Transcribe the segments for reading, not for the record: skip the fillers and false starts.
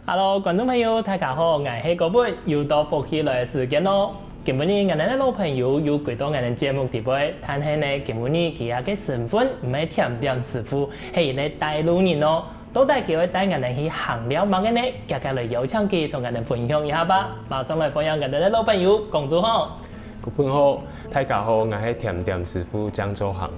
Hello， 观众朋友，大家好，我是高本，又到福气来的时间咯。今日我哋的老朋友又回到我哋节目地位，但係呢，今日佢阿嘅身份唔係甜點師傅，係一個大陸人咯。到底佢會帶我哋去行了乜嘅呢？家家嚟有請佢同我哋分享一下吧。馬上嚟分享我哋的老朋友，公主好。各位好，大家好，我係甜點師傅江周航。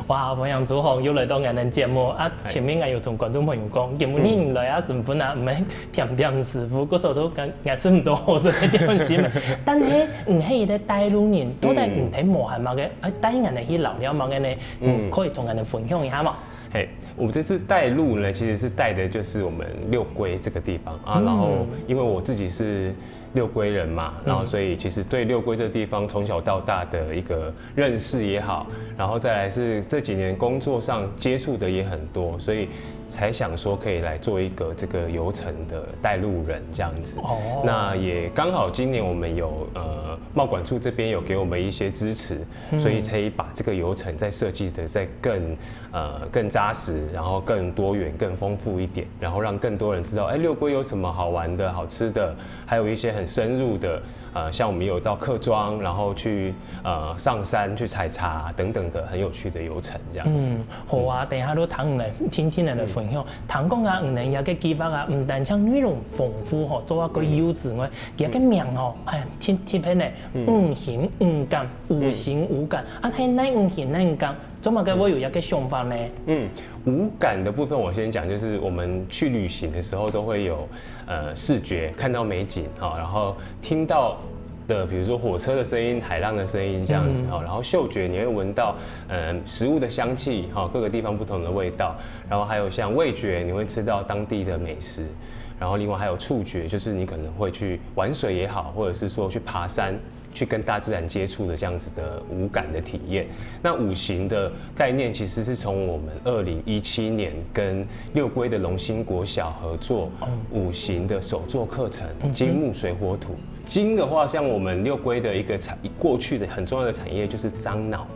哇，非常祖航又嚟到我哋節目啊！前面我又同觀眾朋友講，今日你來啊身份啊，唔係甜點師傅，嗰時候都我識唔到好食嘅點心。但係唔係一個大陸人，到底唔睇磨係乜嘅？帶人哋去聊聊乜嘅呢？可以同人哋分享一下嘛？嘿，我们这次带路呢，其实是带的就是我们六龟这个地方啊。然后因为我自己是六龟人嘛，然后所以其实对六龟这个地方从小到大的一个认识也好，然后再来是这几年工作上接触的也很多，所以才想说可以来做一个这个游程的带路人这样子。哦。那也刚好今年我们有贸管处这边有给我们一些支持，所以可以把这个游程再设计的再更扎实，然后更多元、更丰富一点，然后让更多人知道，六龟有什么好玩的、好吃的，还有一些很深入的，像我们有到客庄，然后去上山去采茶等等的很有趣的游程这样子。好啊，等下都聽嚟聽人嚟分享，聽講啊，唔能有嘅計劃啊，唔但將內容豐富嗬，做一個優質嘅，佢嘅名嗬，聽起嚟五行五感，五行五感，啊睇哪五行哪五感，做乜嘅會有一個想法呢？五感的部分我先讲，就是我们去旅行的时候都会有视觉看到美景哈，然后听到的比如说火车的声音、海浪的声音这样子哈，然后嗅觉你会闻到食物的香气哈，各个地方不同的味道，然后还有像味觉你会吃到当地的美食，然后另外还有触觉，就是你可能会去玩水也好，或者是说去爬山。去跟大自然接触的这样子的五感的体验。那五行的概念其实是从我们2017年跟六龟的龙兴国小合作五行的手作课程，金木水火土。金的话，像我们六龟的一个过去的很重要的产业就是樟脑。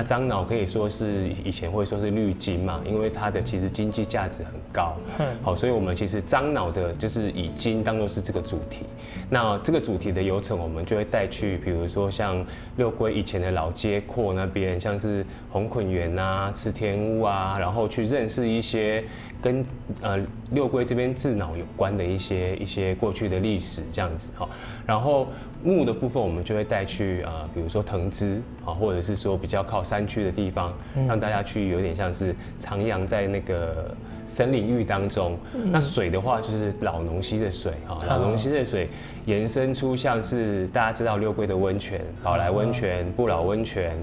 樟脑可以说是以前会说是绿金嘛，因为它的其实经济价值很高。好，所以我们其实樟脑的就是以金当作是这个主题。那这个主题的游程，我们就会带去，比如说像六龟以前的老街廓那边，像是红捆园啊、池田屋啊，然后去认识一些跟六龟这边制脑有关的一些过去的历史这样子哈。然后木的部分，我们就会带去比如说藤枝啊，或者是说比较靠山区的地方，让大家去有点像是徜徉在那个森林域当中。那水的话，就是老农溪的水哈，老农溪的水延伸出像是大家知道六龟的温泉，宝来温泉、不老温泉，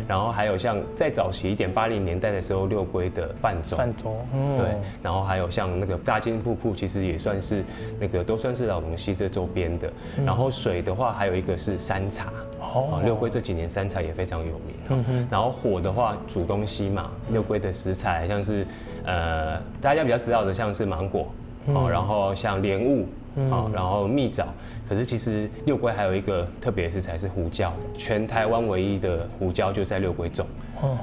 然后还有像再早期一点80年代的时候，六龟的泛舟，对，然后还有像那个大金瀑布，其实也算是那个都算是老农溪这周边的。然后水的话，还有一个是山茶。六龟这几年山茶也非常有名。然后火的话，煮东西嘛，六龟的食材像是大家比较知道的，像是芒果，然后像莲雾，然后蜜枣。可是其实六龟还有一个特别的食材是胡椒，全台湾唯一的胡椒就在六龟种。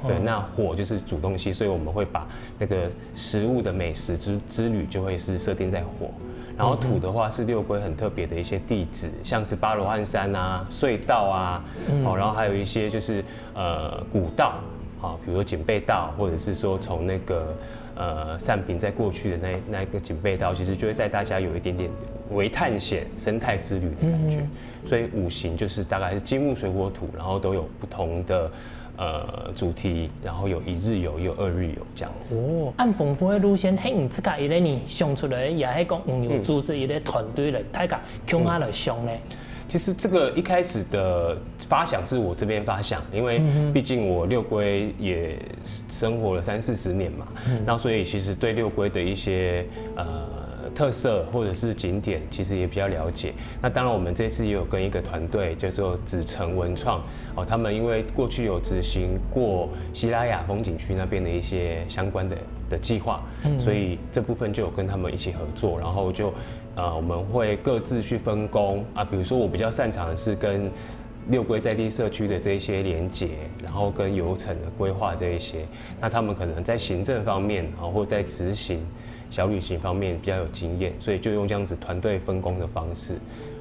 对，那火就是煮东西，所以我们会把那个食物的美食之旅就会是设定在火。然后土的话是六龟很特别的一些地质，像是巴罗汉山啊、隧道啊，然后还有一些就是古道，比如说警备道，或者是说从那个善平在过去的那一个警备道，其实就会带大家有一点点微探险、生态之旅的感觉。所以五行就是大概是金木水火土，然后都有不同的主题，然后有一日游，也有二日游这样子。按丰富的路线，唔自家一个人想出来，也係講有組織一個團隊嚟，大家共下來想呢。其实这个一开始的发想是我这边发想，因为毕竟我六龟也生活了30-40年嘛，那所以其实对六龟的一些特色或者是景点，其实也比较了解。那当然，我们这次也有跟一个团队叫做子成文创他们因为过去有执行过西拉雅风景区那边的一些相关的计划，所以这部分就有跟他们一起合作，然后就我们会各自去分工比如说我比较擅长的是跟六龟在地社区的这一些连结，然后跟游程的规划这一些，那他们可能在行政方面或在执行小旅行方面比较有经验，所以就用这样子团队分工的方式。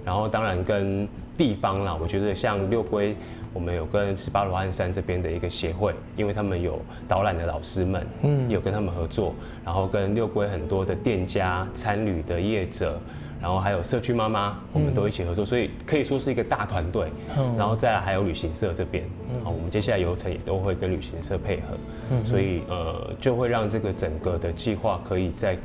然后当然跟地方啦，我觉得像六龟，我们有跟18罗汉山这边的一个协会，因为他们有导览的老师们，也有跟他们合作，然后跟六龟很多的店家、餐旅的业者，然后还有社区妈妈，我们都一起合作，所以可以说是一个大团队。然后再来还有旅行社这边，好，我们接下来流程也都会跟旅行社配合，所以就会让这个整个的计划可以再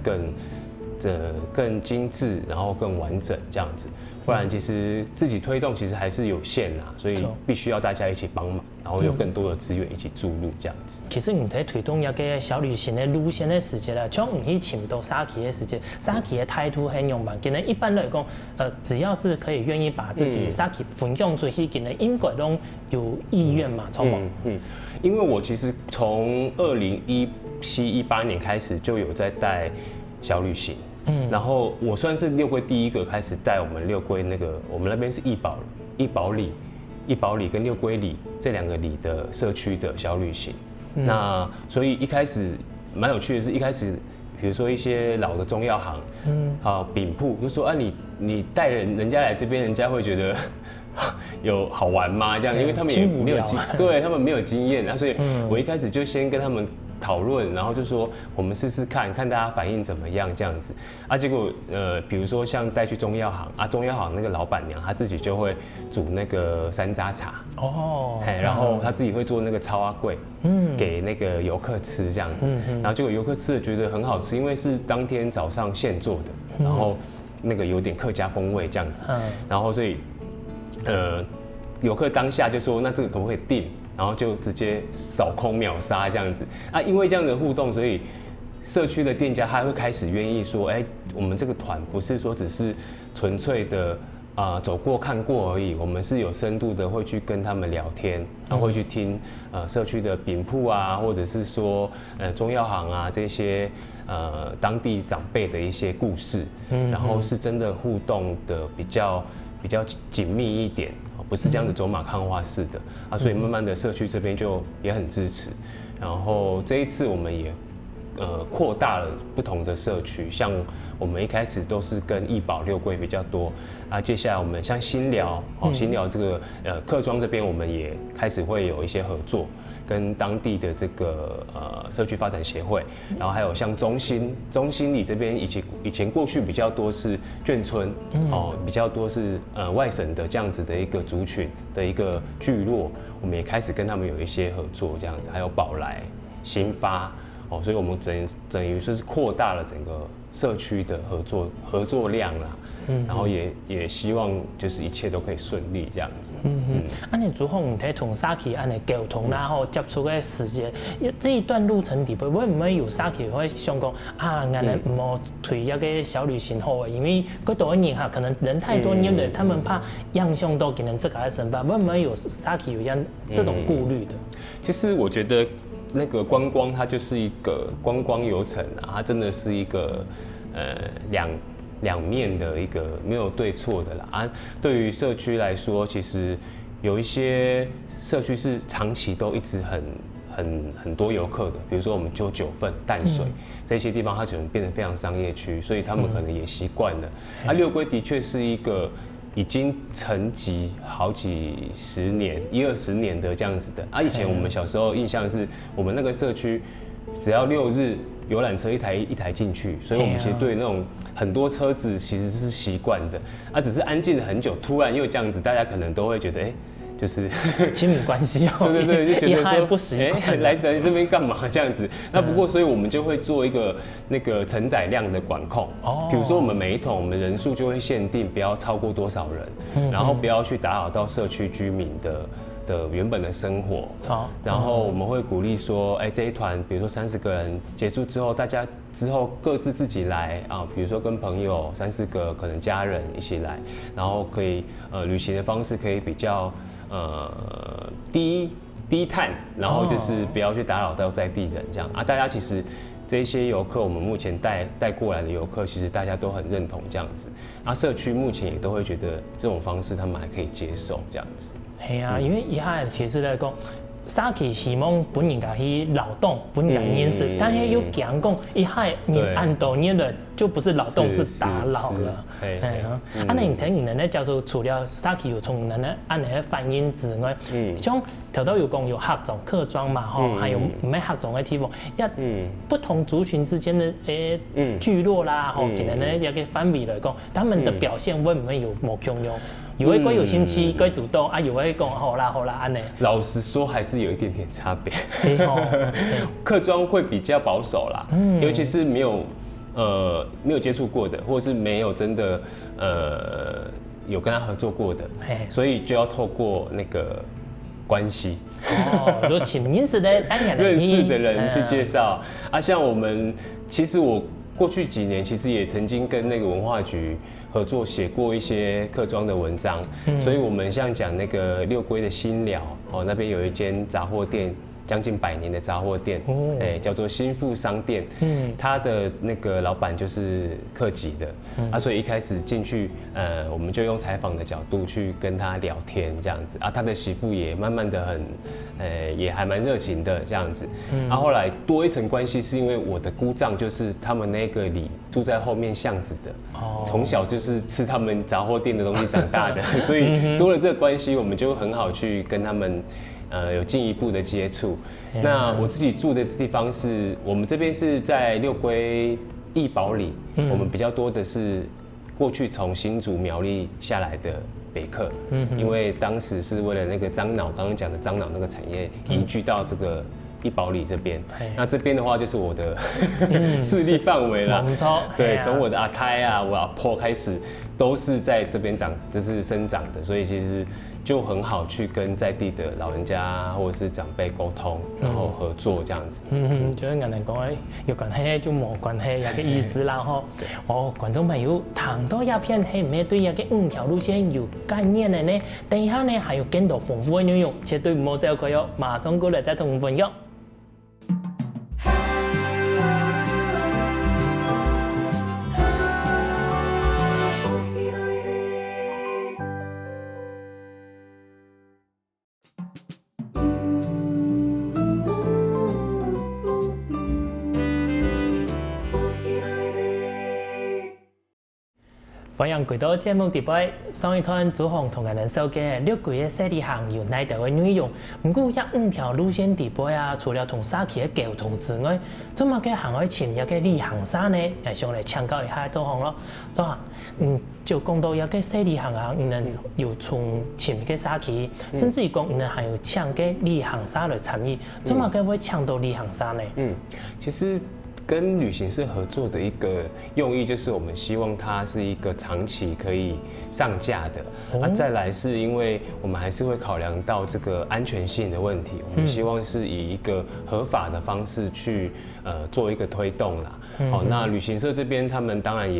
更精致，然后更完整这样子。不然其实自己推动其实还是有限啦，所以必须要大家一起帮忙，然后有更多的资源一起注入这样子。其实你在推动一个小旅行的路线的时间啦，像你去请到沙奇的时间，沙奇的态度很勇猛，今日一般来讲，只要是可以愿意把自己沙奇分享出去，今日应该都有意愿嘛，超过。因为我其实从2017、18年开始就有在带小旅行。然后我算是六龟第一个开始带我们六龟我们那边是一保里跟六龟里这2个里的社区的小旅行。那所以一开始蛮有趣的是，一开始比如说一些老的中药行，饼铺就说你带人家来这边，人家会觉得有好玩吗？这样，因为他们也没有对他们没有经验，那所以我一开始就先跟他们讨论，然后就说我们试试看大家反应怎么样这样子啊。结果比如说像带去中药行啊，中药行那个老板娘她自己就会煮那个山楂茶然后她自己会做那个超阿贵，给那个游客吃这样子，然后结果游客吃了觉得很好吃，因为是当天早上现做的，然后那个有点客家风味这样子，然后所以游客当下就说那这个可不可以订？然后就直接扫空秒杀这样子啊，因为这样的互动，所以社区的店家他会开始愿意说，我们这个团不是说只是纯粹的走过看过而已，我们是有深度的会去跟他们聊天，然后会去听社区的饼铺啊，或者是说中药行啊这些当地长辈的一些故事，然后是真的互动的比较紧密一点。不是这样子走马看花式的啊，所以慢慢的社区这边就也很支持。然后这一次我们也扩大了不同的社区，像我们一开始都是跟义保六龟比较多啊，接下来我们像新寮新寮这个客庄这边，我们也开始会有一些合作。跟当地的这个社区发展协会，然后还有像中心里这边以前过去比较多是眷村比较多是外省的这样子的一个族群的一个聚落，我们也开始跟他们有一些合作这样子，还有宝来、新发所以我们等于说是扩大了整个社区的合作量啦。然后也希望就是一切都可以顺利这样子。你如何在同沙奇沟通然后接触的时间，这一段路程底部会唔会有沙奇会想讲俺们唔好推一个小旅行好因为嗰度人可能人太多，因为他们怕样相都给人这个申办，会唔会有沙奇有这种顾虑的？其实我觉得那个观光它就是一个观光游程它真的是一个两面的一个没有对错的啦对于社区来说，其实有一些社区是长期都一直很多游客的，比如说我们就九份、淡水这些地方，它可能变得非常商业区，所以他们可能也习惯了。六龟的确是一个已经沉寂好几十年、10-20年的这样子的以前我们小时候印象是我们那个社区只要6日。游览车一台进去，所以我们其实对那种很多车子其实是习惯的只是安静了很久，突然又这样子，大家可能都会觉得就是亲密关系对，就觉得说不习惯来这边干嘛这样子？那不过所以我们就会做一个那个承载量的管控比如说我们每一桶我们人数就会限定不要超过多少人，然后不要去打扰到社区居民的原本的生活，然后我们会鼓励说，这一团比如说30个人结束之后，大家之后各自自己来比如说跟朋友3-4个可能家人一起来，然后可以旅行的方式可以比较低碳，然后就是不要去打扰到在地人这样大家其实。这些游客，我们目前带过来的游客，其实大家都很认同这样子。社区目前也都会觉得这种方式他们还可以接受这样子。因为以下其实来讲，沙奇希望本人家去劳动，本人家认识，但是又讲讲一下你按多年了就不是劳动是打扰了。那你听人咧叫做除了沙奇有从人咧按嚟反映之外，像头头有讲有客庄、客庄嘛，还有唔系客庄嘅地方，不同族群之间的聚落啦，其实咧一个范围来讲，他们的表现会唔会有冇共用？有一个有兴趣，该主动啊，有一个讲好啦安尼。老实说，还是有一点点差别。客庄会比较保守啦，尤其是没有接触过的，或是没有真的有跟他合作过的，所以就要透过那个关系，就请认识的认识的人去介绍啊。像我们，其实我过去几年其实也曾经跟那个文化局合作写过一些客庄的文章，所以我们像讲那个六龟的新寮那边有一间杂货店。将近100年的杂货店，叫做新富商店。他的那个老板就是客籍的，所以一开始进去，我们就用采访的角度去跟他聊天这样子啊。他的媳妇也慢慢的也还蛮热情的这样子。后来多一层关系是因为我的姑丈就是他们那个里住在后面巷子的，从小就是吃他们杂货店的东西长大的，所以多了这个关系，我们就很好去跟他们。有进一步的接触。那我自己住的地方是我们这边是在六龟义保里，我们比较多的是过去从新竹苗栗下来的北客，因为当时是为了那个樟脑，刚刚讲的樟脑那个产业移居到这个义保里这边。那这边的话就是我的势力范围了，对，从我的阿太啊，我阿婆开始都是在这边就是生长的，所以其实。就很好去跟在地的老人家或者是长辈沟通，然后合作这样子。就是人哋講有關係就冇關係，有個意思啦吼。觀眾朋友，談到鴉片係唔係對一個5條路線有概念嘅呢？等一下呢，還有更多豐富嘅內容，絕對冇走開喲！馬上過來再同分享。歡迎回到節目直播。上一段朱紅同人哋收嘅六季嘅設計行有哪條嘅內容？唔過一5條路線直播啊，除了同沙期嘅交通之外，做乜嘅行去前一個旅行社呢？係上嚟請教一下朱紅咯。朱紅，就講到一個設計行啊，人有從前嘅沙期，甚至於講人還有請嘅旅行社嚟參與，做乜嘅會請到旅行社呢？其實。跟旅行社合作的一个用意，就是我们希望它是一个长期可以上架的。再来是因为我们还是会考量到这个安全性的问题，我们希望是以一个合法的方式去做一个推动啦。那旅行社这边他们当然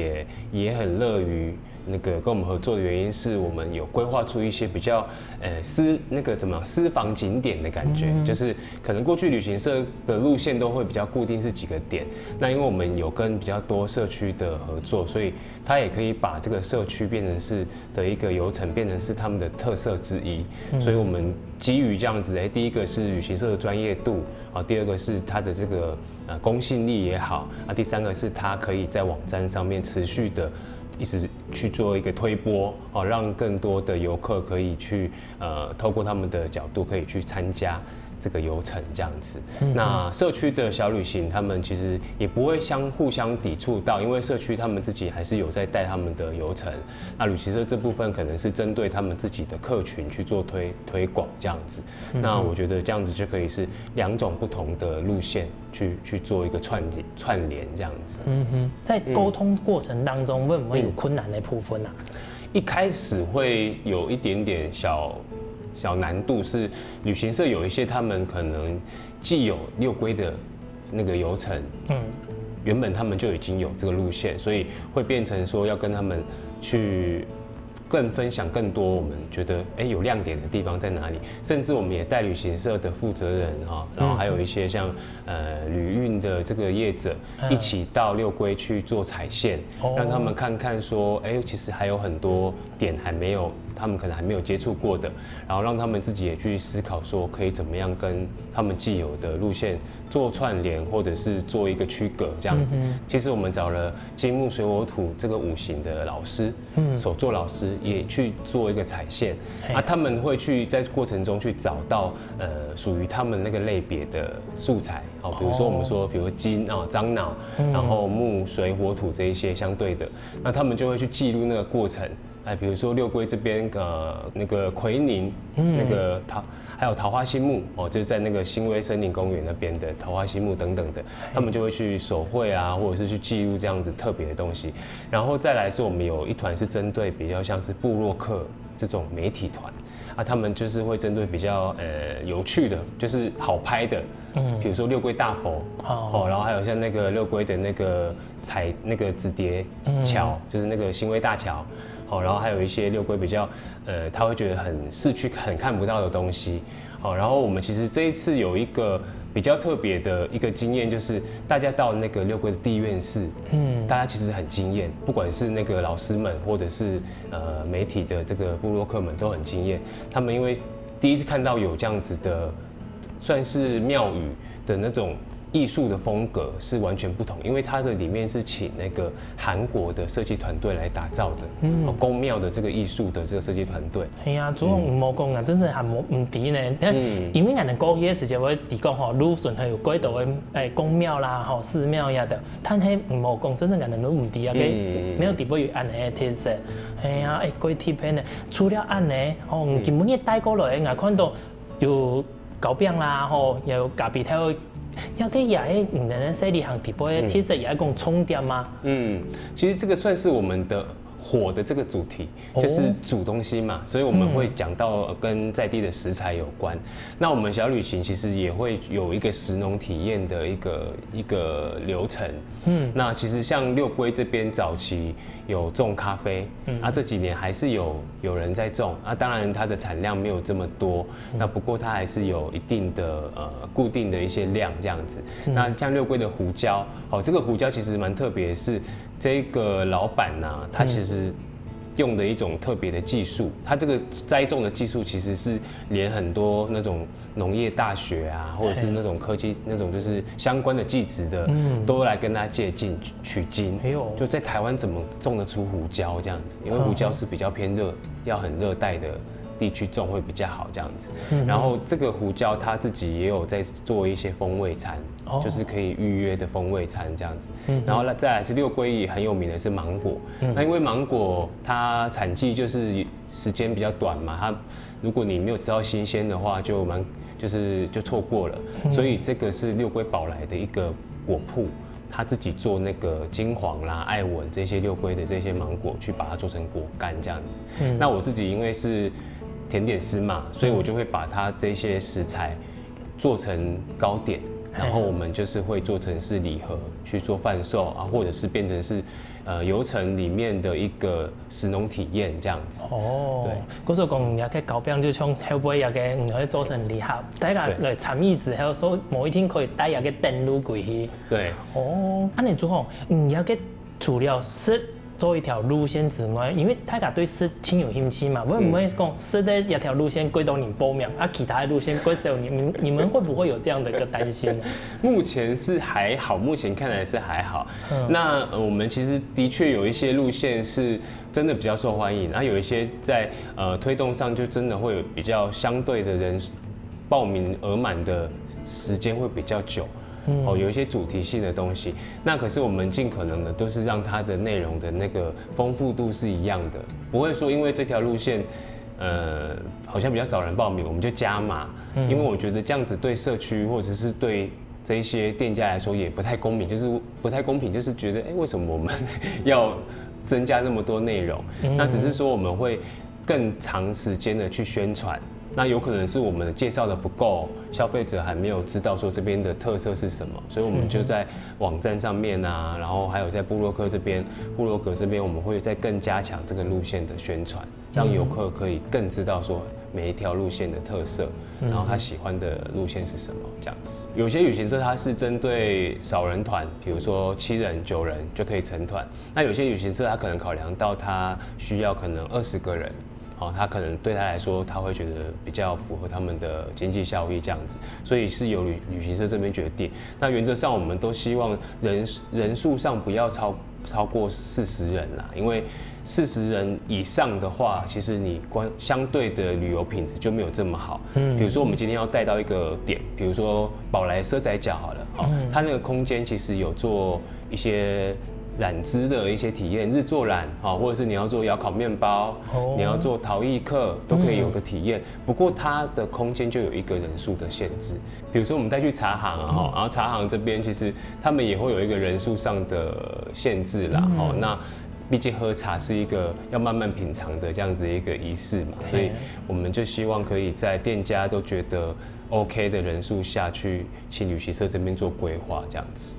也很乐于。那个跟我们合作的原因是我们有规划出一些比较私房景点的感觉，就是可能过去旅行社的路线都会比较固定是几个点，那因为我们有跟比较多社区的合作，所以它也可以把这个社区变成是的一个游程，变成是他们的特色之一，所以我们基于这样子，第一个是旅行社的专业度，第二个是它的这个公信力也好，第三个是它可以在网站上面持续的。一直去做一个推播，让更多的游客可以去透过他们的角度可以去参加这个游程这样子。那社区的小旅行，他们其实也不会互相抵触到，因为社区他们自己还是有在带他们的游程。那旅行社这部分可能是针对他们自己的客群去做推广这样子。那我觉得这样子就可以是2种不同的路线去做一个串联这样子。在沟通过程当中，会不会有困难的部分啊？一开始会有一点点小难度，是旅行社有一些他们可能既有六龟的那个游程，原本他们就已经有这个路线，所以会变成说要跟他们去更分享更多我们觉得有亮点的地方在哪里，甚至我们也带旅行社的负责人哈，然后还有一些像旅运的这个业者一起到六龟去做踩线，让他们看看说，其实还有很多点还没有，他们可能还没有接触过的，然后让他们自己也去思考说可以怎么样跟他们既有的路线做串联，或者是做一个区隔这样子。其实我们找了金木水火土这个5行的老师，手作老师也去做一个踩线，他们会去在过程中去找到属于他们那个类别的素材，比如说我们说，比如金樟脑，然后木水火土这一些相对的，那他们就会去记录那个过程。比如说六龟这边那个奎宁，那个还有桃花心木就是在那个新威森林公园那边的桃花心木等等的，他们就会去手绘啊，或者是去记录这样子特别的东西。然后再来是我们有一团是针对比较像是部落客这种媒体团。他们就是会针对比较有趣的，就是好拍的，比如说六龟大佛，然后还有像那个六龟的那个踩那个紫蝶桥，就是那个新威大桥，然后还有一些六龟比较他会觉得很市区很看不到的东西，然后我们其实这一次有一个比较特别的一个经验，就是大家到那个六龟的地院寺，大家其实很惊艳，不管是那个老师们，或者是媒体的这个部落客们都很惊艳。他们因为第一次看到有这样子的，算是庙宇的那种艺术的风格是完全不同，因为它的里面是请那个韩国的设计团队来打造的，宫庙的这个艺术的这个设计团队。系啊，主讲唔好讲啊，真是还唔低呢。因为俺的过去的时间会提讲吼，鲁顺还有几道的宫庙啦、寺庙呀的，但系唔好讲，真正俺的都唔低啊，没有地步有按的特色。系啊，几贴片呢，除了按呢，基本嘢带过来，俺看到有糕饼啦，有咖啡条。要跟也那些里行底部的特色也讲冲点吗？其实这个算是我们的火的这个主题，就是煮东西嘛，所以我们会讲到跟在地的食材有关。那我们小旅行其实也会有一个食农体验的一个流程。那其实像六龟这边早期有种咖啡，这几年还是有人在种，当然它的产量没有这么多，那不过它还是有一定的固定的一些量这样子。那像六龟的胡椒，这个胡椒其实蛮特别，是这个老板他其实用的一种特别的技术，他这个栽种的技术其实是连很多那种农业大学啊，或者是那种科技那种就是相关的技职的，都来跟他借镜取经。就在台湾怎么种得出胡椒这样子？因为胡椒是比较偏热，要很热带的地区种会比较好这样子。然后这个胡椒他自己也有在做一些风味餐，就是可以预约的风味餐这样子。然后再来是六龟也很有名的是芒果，那因为芒果它产季就是时间比较短嘛，它如果你没有吃到新鲜的话，就错过了。所以这个是六龟宝来的一个果铺。他自己做那个金黄啦、爱文这些六龟的这些芒果，去把它做成果干这样子。那我自己因为是甜点师嘛，所以我就会把它这些食材做成糕点，然后我们就是会做成是礼盒去做贩售啊，或者是变成是游程里面的一个食农体验这样子。对，嗰时候讲也个糕饼就像后尾也个可以做成礼盒，大家来参与之后，说某一天可以带也个登录过去。对。安尼做吼，也个除了食做一条路线之外，因为大家对食挺有兴趣嘛，会不会讲食的一条路线归到你报名，其他的路线归到你们会不会有这样的一个担心？目前是还好，目前看来是还好。那我们其实的确有一些路线是真的比较受欢迎，有一些在推动上就真的会有比较相对的人报名额满的时间会比较久。有一些主题性的东西，那可是我们尽可能的都是让它的内容的那个丰富度是一样的，不会说因为这条路线，好像比较少人报名，我们就加码，因为我觉得这样子对社区或者是对这一些店家来说也不太公平，就是觉得为什么我们要增加那么多内容？那只是说我们会更长时间的去宣传。那有可能是我们介绍的不够，消费者还没有知道说这边的特色是什么，所以我们就在网站上面啊，然后还有在部落格这边，我们会再更加强这个路线的宣传，让游客可以更知道说每一条路线的特色，然后他喜欢的路线是什么这样子。有些旅行社它是针对少人团，比如说7人、9人就可以成团，那有些旅行社它可能考量到他需要可能20个人。他可能对他来说，他会觉得比较符合他们的经济效益这样子，所以是由旅行社这边决定。那原则上，我们都希望人数上不要超过40人啦，因为40人以上的话，其实你相对的旅游品质就没有这么好。比如说我们今天要带到一个点，比如说宝来赊仔脚好了，它那个空间其实有做一些染织的一些体验，日做染或者是你要做窑烤面包，你要做陶艺课，都可以有个体验。不过它的空间就有一个人数的限制，比如说我们带去茶行啊，然后茶行这边其实他们也会有一个人数上的限制啦，那毕竟喝茶是一个要慢慢品尝的这样子的一个仪式嘛，所以我们就希望可以在店家都觉得 OK 的人数下去，请旅行社这边做规划这样子。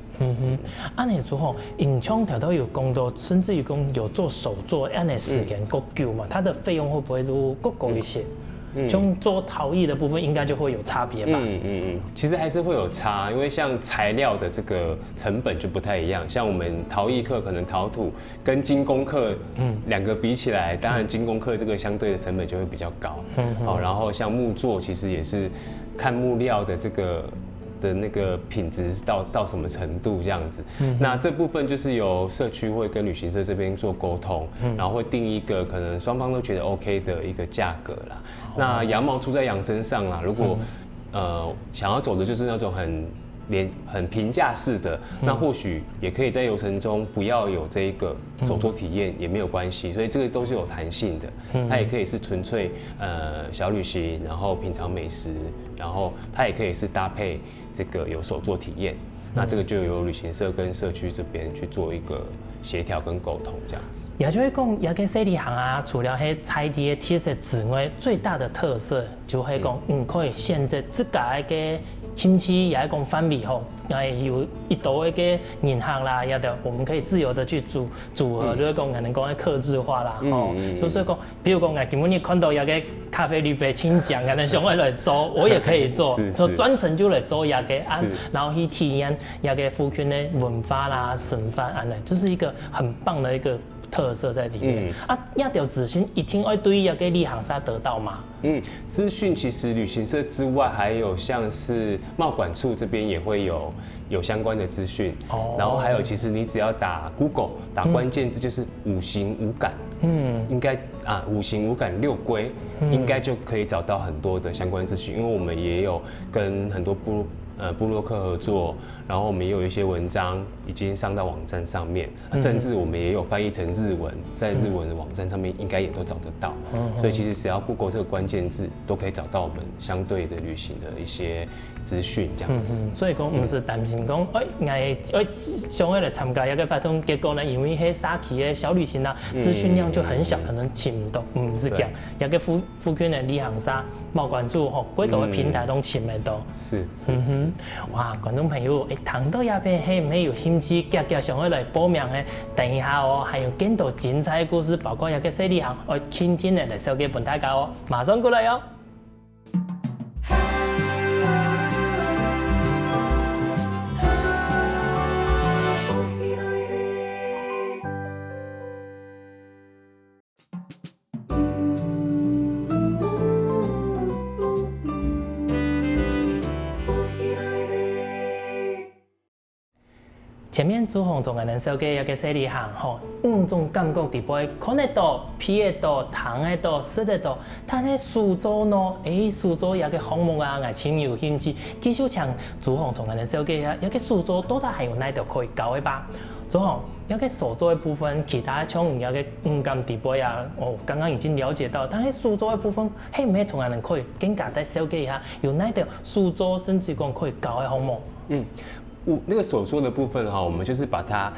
安尼做吼，影像条都有讲到，甚至于讲有做手作，安尼时间够久嘛？它的费用会不会都够高一些？像做陶艺的部分，应该就会有差别吧？其实还是会有差，因为像材料的这个成本就不太一样。像我们陶艺课可能陶土跟精工课，两个比起来，当然精工课这个相对的成本就会比较高。然后像木作，其实也是看木料的这个的那个品质到什么程度这样子，那这部分就是由社区会跟旅行社这边做沟通，然后会定一个可能双方都觉得 OK 的一个价格啦。那羊毛出在羊身上啦，如果想要走的就是那种很平价式的，那或许也可以在游程中不要有这一个手作体验也没有关系，所以这个都是有弹性的，它也可以是纯粹小旅行，然后品尝美食，然后它也可以是搭配这个有手作体验，那这个就由旅行社跟社区这边去做一个协调跟沟通这样子。也就是讲，也个西里行啊，除了迄菜地的特色之外，最大的特色就係讲，可以限制自家一个兴趣，也係讲翻味吼，有一道一个人行啦，也就我们可以自由的去组合，就是讲可能讲客制化啦，所以讲，比如讲，根本你看到一个咖啡绿杯青酱，可能想要来做，我也可以做，就专程就来做一个然后去体验一个福建的文化啦、神法安尼，这是一个很棒的一个特色在里面。亚条资讯一定要对要给旅行社得到嘛？资讯其实旅行社之外，还有像是贸管处这边也会有相关的资讯。然后还有，其实你只要打 Google 打关键字就是五行五感，应该五行五感6规，应该就可以找到很多的相关资讯。因为我们也有跟很多部落客合作，然后我们也有一些文章已经上到网站上面，甚至我们也有翻译成日文，在日文的网站上面应该也都找得到。所以其实只要 Google 这个关键字，都可以找到我们相对的旅行的一些资讯这样子。所以讲不是担心讲，想要来参加一个活动，结果呢，因为迄沙期的小旅行啊，资讯量就很小，可能请不到，不是这样。一个福建的旅行社、贸管处吼，几多的平台都请得到。是。哇，观众朋友，谈到那边嘿，没有兴趣，想要来报名的，等一下还有更多精彩的故事，包括一个西里行，轻轻的来小给本大家马上过来哟。前面朱红总个人说嘅一个西里行吼，5种感觉伫杯，看得到、闻得到、尝得到、食得到。但係苏州呢？苏州一个项目啊，我真有兴趣。继续像朱红总个人说嘅一个苏州到底还有哪条可以搞的吧？朱红，一个手作的部分，其他像一个五感伫杯啊，刚刚已经了解到。但係苏州的部分，唔係同人可以更加再了解一下，有哪条苏州甚至讲可以搞的项目？那个手作的部分哈，我们就是把它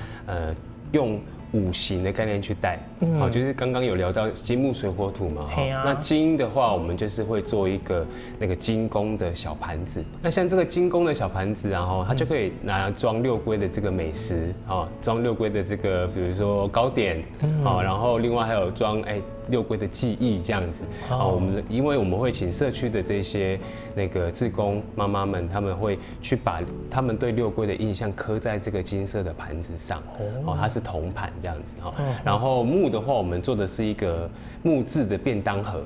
用五行的概念去带，好，就是刚刚有聊到金木水火土嘛，那金的话，我们就是会做一个那个金工的小盘子。那像这个金工的小盘子，然后它就可以拿来装六龟的这个美食，装六龟的这个，比如说糕点，然后另外还有装六龟的记忆这样子。因为我们会请社区的这些那个志工妈妈们，他们会去把他们对六龟的印象刻在这个金色的盘子上，它是铜盘这样子哈。然后木的话，我们做的是一个木质的便当盒，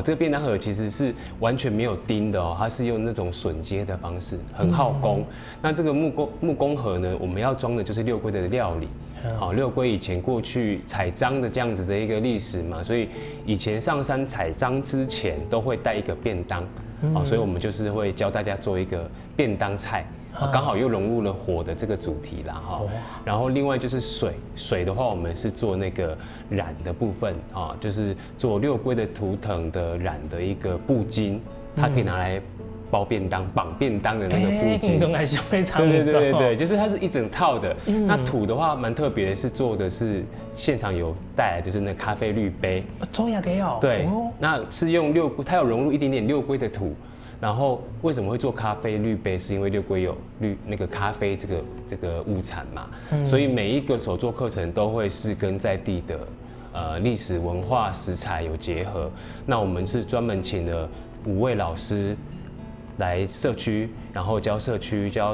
这个便当盒其实是完全没有钉的它是用那种榫接的方式，很耗工。那这个木工盒呢，我们要装的就是六龟的料理。六龟以前过去采樟的这样子的一个历史嘛，所以以前上山采樟之前都会带一个便当，所以我们就是会教大家做一个便当菜，刚好又融入了火的这个主题啦哈。然后另外就是水的话，我们是做那个染的部分就是做六龟的图腾的染的一个布巾，它可以拿来包便当、绑便当的那个布巾，对，就是它是一整套的。那土的话蛮特别的，是做的是现场有带来，就是那咖啡滤杯，做也可以对，那是用它有融入一点点六龟的土。然后为什么会做咖啡滤杯？是因为六龟有那个咖啡这个物产嘛，所以每一个手作课程都会是跟在地的历史文化食材有结合。那我们是专门请了5位老师来社区，然后教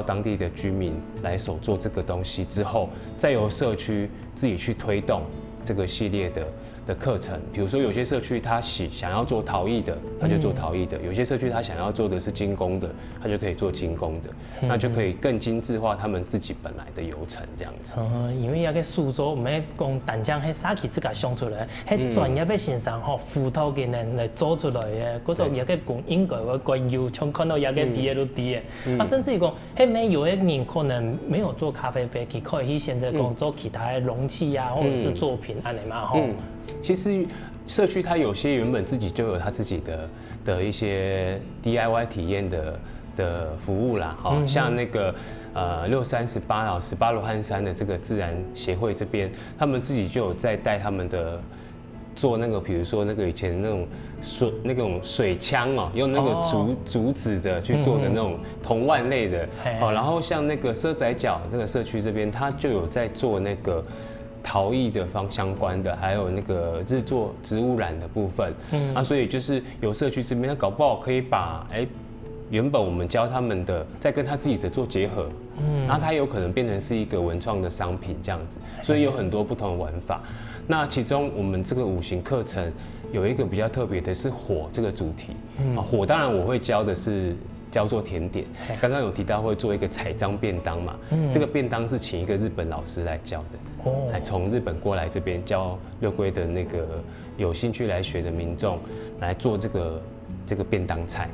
当地的居民来手做这个东西之后，再由社区自己去推动这个系列的课程。比如说有些社区他想要做陶艺的，他就做陶艺的；有些社区他想要做的是精工的，他就可以做精工的，那就可以更精致化他们自己本来的流程这样子。因为个苏州唔系讲单将迄沙器自家想出来，迄专业的先生辅导嘅人来做出来嘅，嗰时也个讲应该我关有像看到也个 BLD 嘅，甚至于讲迄没有的人可能没有做咖啡杯，可以去选择讲做其他的容器啊，或者是作品安尼嘛吼。其实社区它有些原本自己就有它自己的一些 DIY 体验的服务啦，像那个638罗汉山的这个自然协会这边，他们自己就有在带他们的做那个，比如说那个以前那种水枪用那个竹子的去做的那种铜腕类的，然后像那个赊仔角这个社区这边，他就有在做那个陶艺的相关的，还有那个制作植物染的部分，所以就是有社区这边，他搞不好可以把原本我们教他们的，再跟他自己的做结合，然后它有可能变成是一个文创的商品这样子，所以有很多不同的玩法。那其中我们这个5行课程有一个比较特别的是火这个主题，火当然我会教的是叫做甜点，刚刚有提到会做一个彩章便当嘛，这个便当是请一个日本老师来教的，还从日本过来这边教六龟的那个有兴趣来学的民众来做这个便当菜，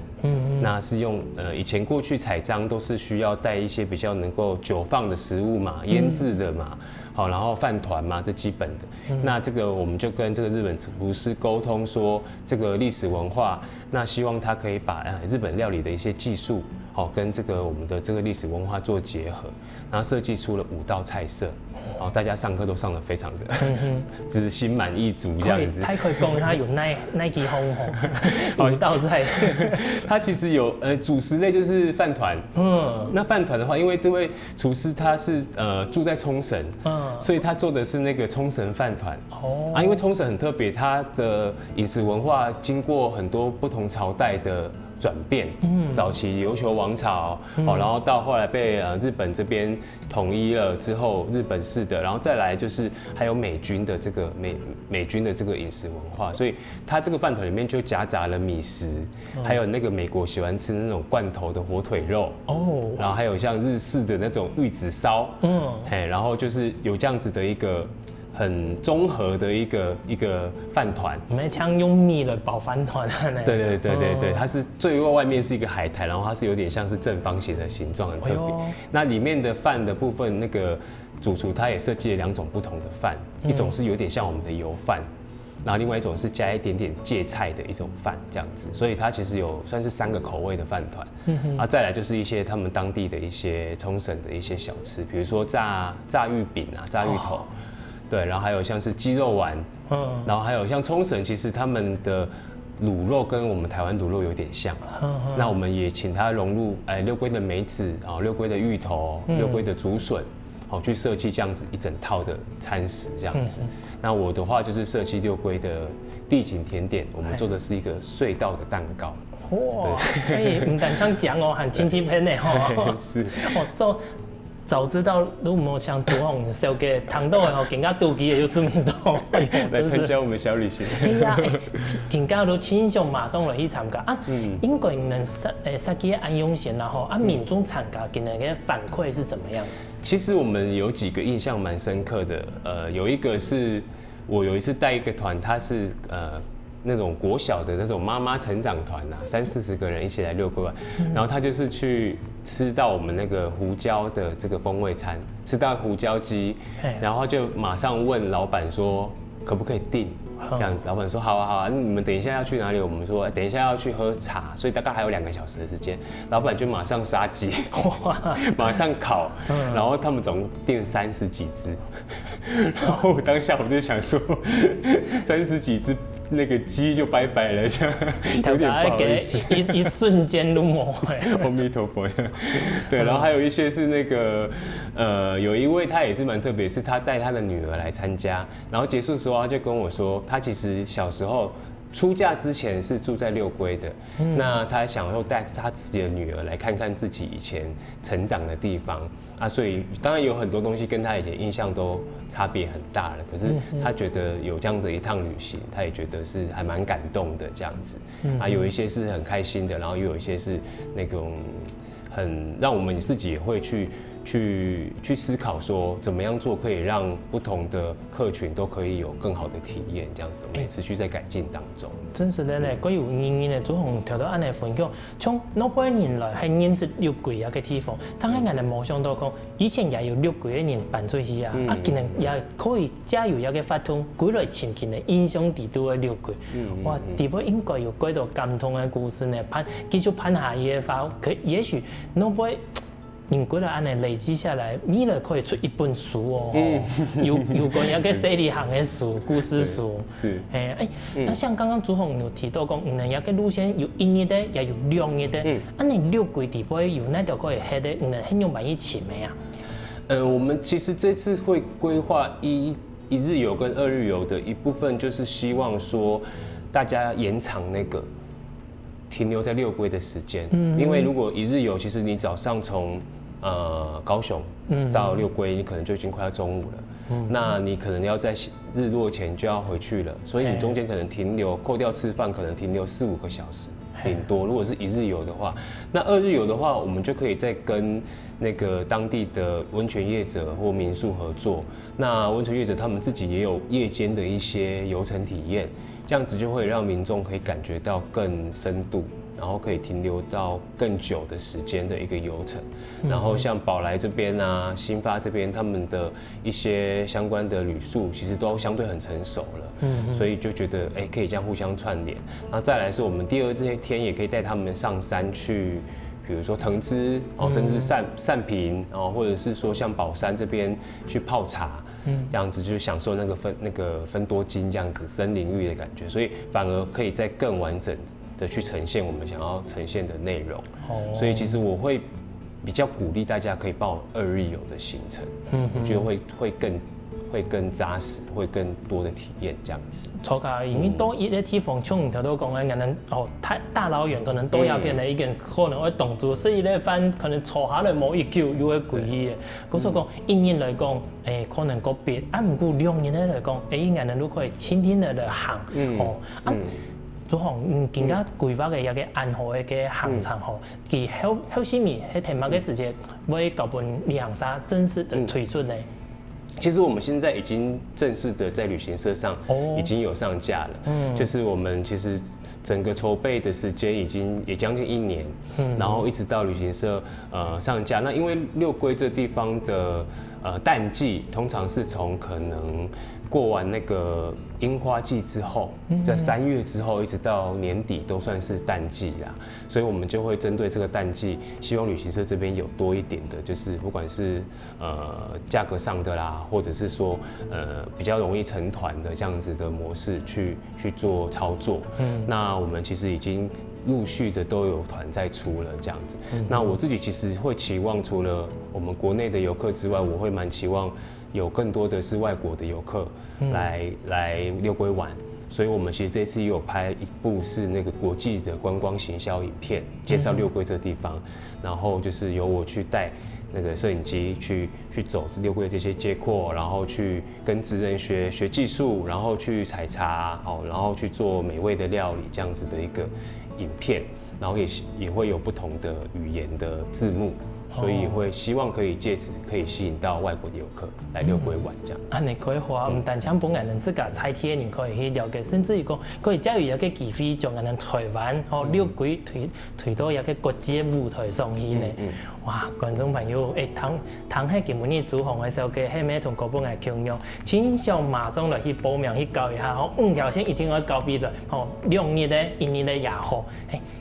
那是用以前过去采章都是需要带一些比较能够久放的食物嘛，腌制的嘛，好，然后饭团嘛，这基本的。那这个我们就跟这个日本厨师沟通说，这个历史文化，那希望他可以把日本料理的一些技术，跟这个我们的这个历史文化做结合，然后设计出了5道菜色。大家上课都上得非常的，就是心满意足这样子。他可以讲他有那几烘5道菜，他其实有主食类就是饭团，那饭团的话，因为这位厨师他是住在冲绳，所以他做的是那个冲绳饭团。因为冲绳很特别，它的饮食文化经过很多不同朝代的转变，早期琉球王朝，然后到后来被日本这边统一了之后，日本式的，然后再来就是还有美军的这个美军的这个饮食文化，所以它这个饭团里面就夹杂了米食，还有那个美国喜欢吃那种罐头的火腿肉，然后还有像日式的那种玉子烧，然后就是有这样子的一个很综合的一个饭团，我们像用米来包饭团啊。对，它是最外面是一个海苔，然后它是有点像是正方形的形状，很特别。那里面的饭的部分，那个主厨他也设计了2种不同的饭，一种是有点像我们的油饭，然后另外一种是加一点点芥菜的一种饭这样子，所以它其实有算是3个口味的饭团。再来就是一些他们当地的一些冲绳的一些小吃，比如说炸玉饼啊、炸芋头。对，然后还有像是鸡肉丸，然后还有像冲绳，其实他们的卤肉跟我们台湾卤肉有点像，那我们也请他融入六龟的梅子啊，六龟的芋头，六龟的竹笋，好去设计这样子一整套的餐食这样子。那我的话就是设计六龟的地景甜点，我们做的是一个隧道的蛋糕。哇，可以唔但像酱哦，和青提片的吼。是。哦，早知道如果像朱红烧给糖豆的吼，更加妒忌的就是唔到。来参加我们小旅行。哎呀，更加都倾向马上来去参加啊。英国人设计安永贤然后民众参加给那个反馈是怎么样子？其实我们有几个印象蛮深刻的，有一个是我有一次带一个团，他是那种国小的那种妈妈成长团呐，30-40个人一起来六龟玩，然后他就是去吃到我们那个胡椒的这个风味餐，吃到胡椒鸡，然后就马上问老板说可不可以订这样子，老板说好啊好啊，你们等一下要去哪里？我们说等一下要去喝茶，所以大概还有2个小时的时间，老板就马上杀鸡，马上烤，然后他们总共订30几只，然后当下我就想说30几只。那个鸡就拜拜了，这样有点不好意思。一瞬间都没。阿弥陀佛。对，然后还有一些是那个有一位他也是蛮特别，是他带他的女儿来参加，然后结束的时候他就跟我说，他其实小时候出嫁之前是住在六龟的，那他想要带他自己的女儿来看看自己以前成长的地方。所以当然有很多东西跟他以前印象都差别很大了，可是他觉得有这样的一趟旅行，他也觉得是还蛮感动的这样子。有一些是很开心的，然后又有一些是那种很让我们自己也会去思考说怎么样做可以让不同的客群都可以有更好的体验，这样子我们也持续在改进当中。真是的呢，各有人的主红条到安尼分享，从那几年来还认识六龟啊个地方，当然人哋冇想到讲，以前也有六龟的人办出去啊，今日也可以加入一个发通，几来亲近的影响地都的六龟，哇，地方应该有几多感动的故事呢？继续攀下去的话，也许那不。用几来安尼累积下来，米了可以出一本书哦。有关一个生理行的书、故事书。是。那像刚刚朱红有提到讲，一个路线有1日的，也有2日的。安尼六龟地方有哪条可以黑的，很有满意前面啊？我们其实这次会规划一日游跟2日游的一部分，就是希望说大家延长那个。停留在六龟的时间，因为如果1日游，其实你早上从高雄到六龟，你可能就已经快要中午了，那你可能要在日落前就要回去了，所以你中间可能停留，扣掉吃饭，可能停留4-5个小时，顶多。如果是1日游的话，那2日游的话，我们就可以再跟那个当地的温泉业者或民宿合作，那温泉业者他们自己也有夜间的一些游程体验。这样子就会让民众可以感觉到更深度，然后可以停留到更久的时间的一个游程。然后像宝来这边啊、新发这边，他们的一些相关的旅宿其实都相对很成熟了，所以就觉得可以这样互相串联。然后再来是我们第2天也可以带他们上山去。比如说藤枝甚至善平或者是说像宝山这边去泡茶，这样子就是享受那个芬多精这样子森林浴的感觉，所以反而可以再更完整的去呈现我们想要呈现的内容。所以其实我会比较鼓励大家可以报2日游的行程，我觉得会更扎实，会更多的体验这样子。错噶，因为到一个地方，像头都讲的，可能太大老远，可能都要变成一个可能会动作，所以咧翻可能坐下来冇1久又会贵去的。嗰所讲1日来讲，可能个别，唔过2日咧来讲，应该能都可以轻轻的行，做行更加规划嘅一个安好嘅个行程吼，佢後時面喺停物嘅時間，會搞本旅行社正式的推出呢。其实我们现在已经正式的在旅行社上已经有上架了，就是我们其实整个筹备的时间也将近1年，然后一直到旅行社上架。那因为六龟这地方的淡季通常是从可能过完那个樱花季之后，在3月之后一直到年底都算是淡季啦，所以我们就会针对这个淡季，希望旅行社这边有多一点的，就是不管是价格上的啦，或者是说比较容易成团的这样子的模式去做操作。那我们其实已经陆续的都有团在出了这样子。那我自己其实会期望，除了我们国内的游客之外，我会蛮期望有更多的是外国的游客来六龟玩。所以我们其实这次也有拍一部是那个国际的观光行销影片，介绍六龟这地方，然后就是由我去带那个摄影机去走六龟这些街廓，然后去跟职人学技术，然后去采茶然后去做美味的料理这样子的一个影片，然后也会有不同的语言的字幕。所以会希望可以借此可以吸引到外国的游客来六龟玩这样。安尼规划，唔但将本来人自家采体的人可以去了解，甚至于讲可以借由一个机会，将咱台湾六龟推到一个国际的舞台上去呢。哇，观众朋友，通迄今日主航的小姐，迄咩同高本来共用，请想马上来去报名去交一下，5条线一定要交比的，2日咧，1日咧也好，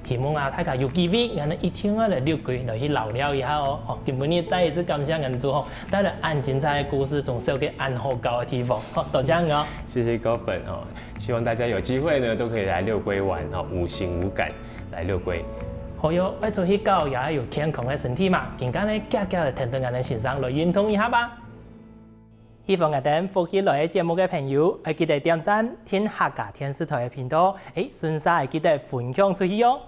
希望大家有机会，俺一天来六龟来去聊聊一下哦。今日再一次感谢俺主航，带来按精彩的故事，从小姐按好高的地方，多谢你哦。谢谢高粉希望大家有机会呢都可以来六龟玩无形无感来六龟。好哟，要做去到也要有健康的身体嘛，今天呢，家家来听到俺的先生来运动一下吧。希望俺哋福起來嘅節目嘅朋友，記得點讚天客家電視台嘅頻道，順勢記得分享出去哦。